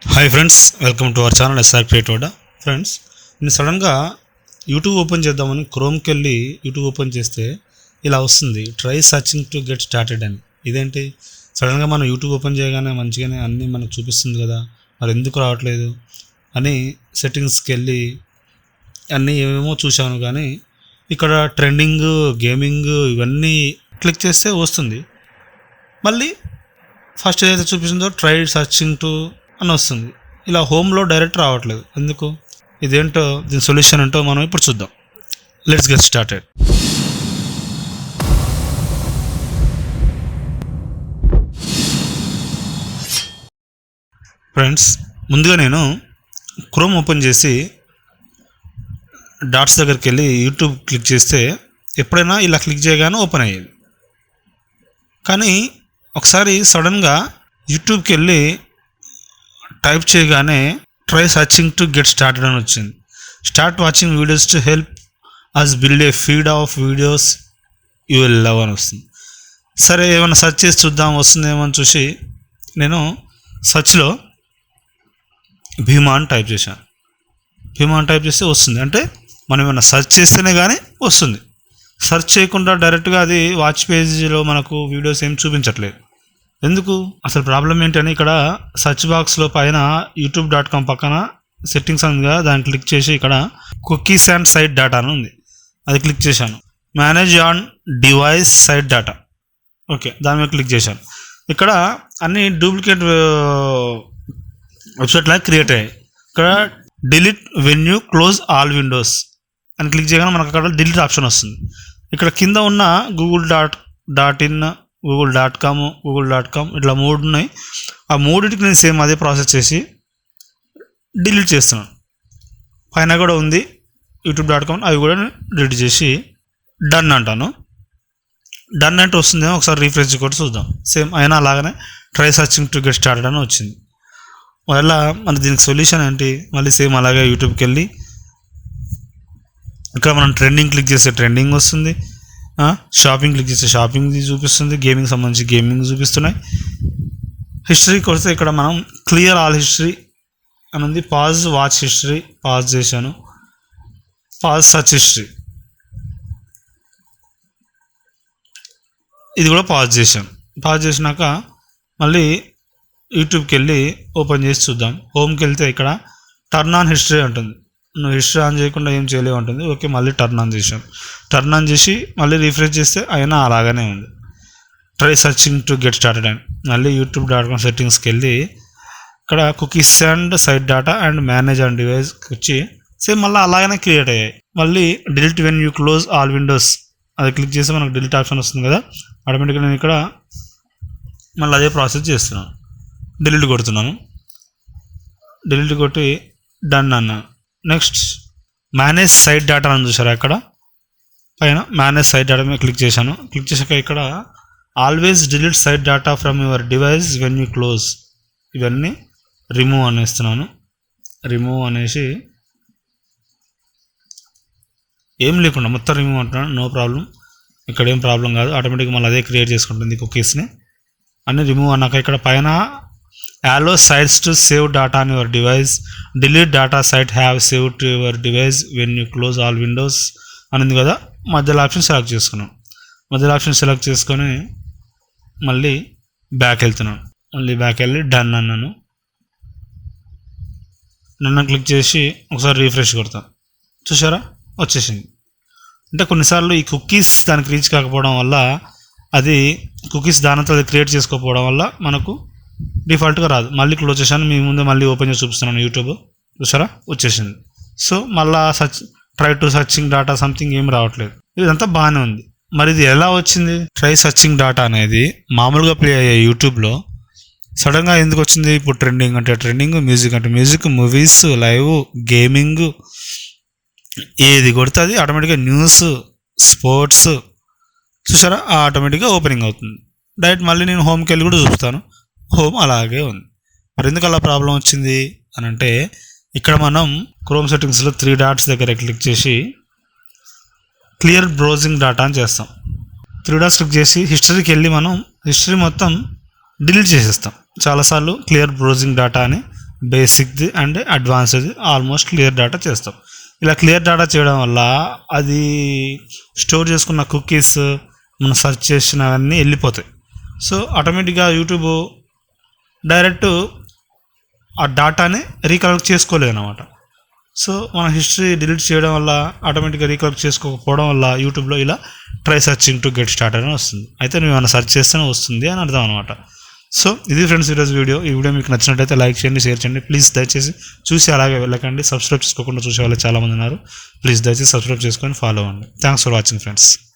Hi friends, welcome to our channel SR creative. Friends, నేను సడన్గా YouTube open చేద్దామని క్రోమ్కి వెళ్ళి యూట్యూబ్ ఓపెన్ చేస్తే ఇలా వస్తుంది, try searching to get started అని. ఇదేంటి, సడన్గా మనం యూట్యూబ్ ఓపెన్ చేయగానే మంచిగానే అన్నీ మనకు చూపిస్తుంది కదా, మరి ఎందుకు రావట్లేదు అని సెట్టింగ్స్కి వెళ్ళి అన్నీ ఏమేమో చూశాను. కానీ ఇక్కడ ట్రెండింగ్, గేమింగ్ ఇవన్నీ క్లిక్ చేస్తే వస్తుంది. మళ్ళీ ఫస్ట్ ఏదైతే చూపిస్తుందో ట్రై సర్చింగ్ టు అని వస్తుంది. ఇలా హోమ్లో డైరెక్ట్ రావట్లేదు ఎందుకు? ఇదేంటో, దీని సొల్యూషన్ ఏంటో మనం ఇప్పుడు చూద్దాం. Let's get started. ఫ్రెండ్స్, ముందుగా నేను క్రోమ్ ఓపెన్ చేసి డాట్స్ దగ్గరికి వెళ్ళి యూట్యూబ్ క్లిక్ చేస్తే ఎప్పుడైనా ఇలా క్లిక్ చేయగానే ఓపెన్ అయ్యేది. కానీ ఒకసారి సడన్గా యూట్యూబ్కి వెళ్ళి టైప్ చేయగానే try searching to get started అని వచ్చింది. Start watching videos to help us build a feed of videos you will love అని వస్తుంది. సరే, ఏమైనా సెర్చ్ చేసి చూద్దాం వస్తుందేమో అని చూసి నేను సెర్చ్లో భీమా అని టైప్ చేశాను. భీమా అని టైప్ చేస్తే వస్తుంది. అంటే మనం ఏమైనా సెర్చ్ చేస్తేనే కానీ వస్తుంది. సెర్చ్ చేయకుండా డైరెక్ట్గా అది వాచ్ పేజీలో మనకు వీడియోస్ ఏం చూపించట్లేదు. ఎందుకు? అసలు ప్రాబ్లం ఏంటని ఇక్కడ సెర్చ్ బాక్స్లో పైన youtube.com పక్కన సెట్టింగ్స్ ఉందిగా, దాన్ని క్లిక్ చేసి ఇక్కడ కుకీస్ అండ్ సైట్ డేటా అని ఉంది, అది క్లిక్ చేశాను. Manage on device site data, okay, దాని మీద క్లిక్ చేశాను. ఇక్కడ అన్ని డూప్లికేట్ వెబ్సైట్ లాగా క్రియేట్ అయ్యాయి. ఇక్కడ delete when you close all Windows అని క్లిక్ చేయగానే మనకు అక్కడ డిలీట్ ఆప్షన్ వస్తుంది. ఇక్కడ కింద ఉన్న google.in, google.com ఇట్లా 3 ఉన్నాయి. ఆ 3టికి నేను సేమ్ అదే ప్రాసెస్ చేసి డిలీట్ చేస్తున్నాను. పైన కూడా ఉంది youtube.com, అవి కూడా డిలీట్ చేసి డన్ అంటాను. డన్ అంటే వస్తుందేమో, ఒకసారి రీఫ్రెష్ కూడా చూద్దాం. సేమ్ అయినా అలాగనే try searching to get started అని వచ్చింది. వల్ల మన దీనికి సొల్యూషన్ ఏంటి? మళ్ళీ సేమ్ అలాగే యూట్యూబ్కి వెళ్ళి ఇక్కడ మనం ట్రెండింగ్ క్లిక్ చేస్తే ట్రెండింగ్ వస్తుంది, షాపింగ్ క్లిక్ చేస్తే షాపింగ్ చూపిస్తుంది, గేమింగ్ సంబంధించి గేమింగ్ చూపిస్తున్నాయి. హిస్టరీకి వస్తే ఇక్కడ మనం క్లియర్ ఆల్ హిస్టరీ అని ఉంది. పాజ్ వాచ్ హిస్టరీ పాజ్ చేశాను, పాజ్ సర్చ్ హిస్టరీ ఇది కూడా పాజ్ చేశాను. పాజ్ చేసినాక మళ్ళీ యూట్యూబ్కి వెళ్ళి ఓపెన్ చేసి చూద్దాం. హోమ్కి వెళ్తే ఇక్కడ టర్న్ ఆన్ హిస్టరీ ఉంటుంది. నువ్వు హిస్టరీ ఆన్ చేయకుండా ఏం చేయలేవు ఉంటుంది. ఓకే, మళ్ళీ టర్న్ ఆన్ చేసాం. టర్న్ ఆన్ చేసి మళ్ళీ రీఫ్రెష్ చేస్తే అయినా అలాగనే ఉంది, try searching to get started అని. మళ్ళీ youtube.com సెట్టింగ్స్కి వెళ్ళి ఇక్కడ cookies and site data and manage on డివైస్కి వచ్చి సేమ్ మళ్ళీ అలాగనే క్రియేట్ అయ్యాయి. మళ్ళీ delete when you close all windows అది క్లిక్ చేస్తే మనకు డిలీట్ ఆప్షన్ వస్తుంది కదా, ఆటోమేటిక్గా నేను ఇక్కడ మళ్ళీ అదే ప్రాసెస్ చేస్తున్నాను. డిలీట్ కొడుతున్నాను. డిలీట్ కొట్టి డన్ అన్నాను. నెక్స్ట్ మేనేజ్ సైట్ డేటా అని చూసారా, అక్కడ పైన మేనేజ్ సైట్ డేటా మీద క్లిక్ చేశాను. క్లిక్ చేశాక ఇక్కడ always delete site data from your device when you close ఇవన్నీ రిమూవ్ అనేస్తున్నాను. రిమూవ్ అనేసి ఏం లేకుండా మొత్తం రిమూవ్ అంటున్నాను. నో ప్రాబ్లం, ఇక్కడ ఏం ప్రాబ్లం కాదు, ఆటోమేటిక్గా మళ్ళీ అదే క్రియేట్ చేసుకుంటుంది కుకీస్ని. అన్నీ రిమూవ్ అన్నాక ఇక్కడ పైన allow sites to save data on your device, delete data site have saved to your device when you close all windows అని ఉంది కదా, మధ్యలో ఆప్షన్ సెలెక్ట్ చేసుకున్నాం. మధ్యలో ఆప్షన్ సెలెక్ట్ చేసుకొని మళ్ళీ బ్యాక్ వెళ్తున్నాను. మళ్ళీ బ్యాక్ వెళ్ళి డన్ అన్నాను. నన్ను క్లిక్ చేసి ఒకసారి రీఫ్రెష్ కొడతాను. చూసారా, వచ్చేసింది. అంటే కొన్నిసార్లు ఈ కుకీస్ దానికి రీచ్ కాకపోవడం వల్ల, అది కుకీస్ దానితో అది క్రియేట్ చేసుకోకపోవడం వల్ల మనకు డిఫాల్ట్గా రాదు. మళ్ళీ క్లోజ్ చేశాను, మీ ముందు మళ్ళీ ఓపెన్ చేసి చూపిస్తున్నాను. యూట్యూబ్ చూసారా, వచ్చేసింది. సో మళ్ళీ try to searching data something ఏం రావట్లేదు. ఇదంతా బాగానే ఉంది. మరి ఇది ఎలా వచ్చింది? ట్రై సర్చింగ్ డేటా అనేది మామూలుగా ప్లే అయ్యే యూట్యూబ్లో సడన్గా ఎందుకు వచ్చింది? ఇప్పుడు ట్రెండింగ్ అంటే ట్రెండింగ్, మ్యూజిక్ అంటే మ్యూజిక్, మూవీస్, లైవ్, గేమింగ్ ఏది కొడితే అది ఆటోమేటిక్గా న్యూస్, స్పోర్ట్స్ చూసారా ఆటోమేటిక్గా ఓపెనింగ్ అవుతుంది. డైరెక్ట్ మళ్ళీ నేను హోమ్కి వెళ్ళి కూడా చూస్తాను, హోమ్ అలాగే ఉంది. మరి ఎందుకు అలా ప్రాబ్లం వచ్చింది అని అంటే, ఇక్కడ మనం క్రోమ్ సెట్టింగ్స్లో 3 డాట్స్ దగ్గర క్లిక్ చేసి క్లియర్ బ్రౌజింగ్ డేటా అని చేస్తాం. 3 డాట్స్ క్లిక్ చేసి హిస్టరీకి వెళ్ళి మనం హిస్టరీ మొత్తం డిలీట్ చేసేస్తాం. చాలాసార్లు క్లియర్ బ్రౌజింగ్ డేటా అని బేసిక్ది అండ్ అడ్వాన్స్ది ఆల్మోస్ట్ క్లియర్ డేటా చేస్తాం. ఇలా క్లియర్ డేటా చేయడం వల్ల అది స్టోర్ చేసుకున్న కుకీస్ మనం సెర్చ్ చేసినవన్నీ వెళ్ళిపోతాయి. సో ఆటోమేటిక్గా యూట్యూబ్ డైరెక్ట్ ఆ డేటాని రీకలెక్ట్ చేసుకోలేదు అనమాట. సో మన హిస్టరీ డిలీట్ చేయడం వల్ల ఆటోమేటిక్గా రీకలెక్ట్ చేసుకోకపోవడం వల్ల యూట్యూబ్లో ఇలా try searching to get start అని వస్తుంది. అయితే నువ్వు ఏమైనా సెర్చ్ చేస్తేనే వస్తుంది అని అర్థం అనమాట. సో ఇది ఫ్రెండ్స్ ఈరోజు వీడియో. ఈ వీడియో మీకు నచ్చినట్టయితే లైక్ చేయండి, షేర్ చేయండి. ప్లీజ్ దయచేసి చూసి అలాగే వెళ్ళకండి. సబ్స్క్రైబ్ చేసుకోకుండా చూసే వాళ్ళు చాలామంది ఉన్నారు. ప్లీజ్ దయచేసి సబ్స్క్రైబ్ చేసుకొని ఫాలో అవ్వండి. Thanks for watching friends.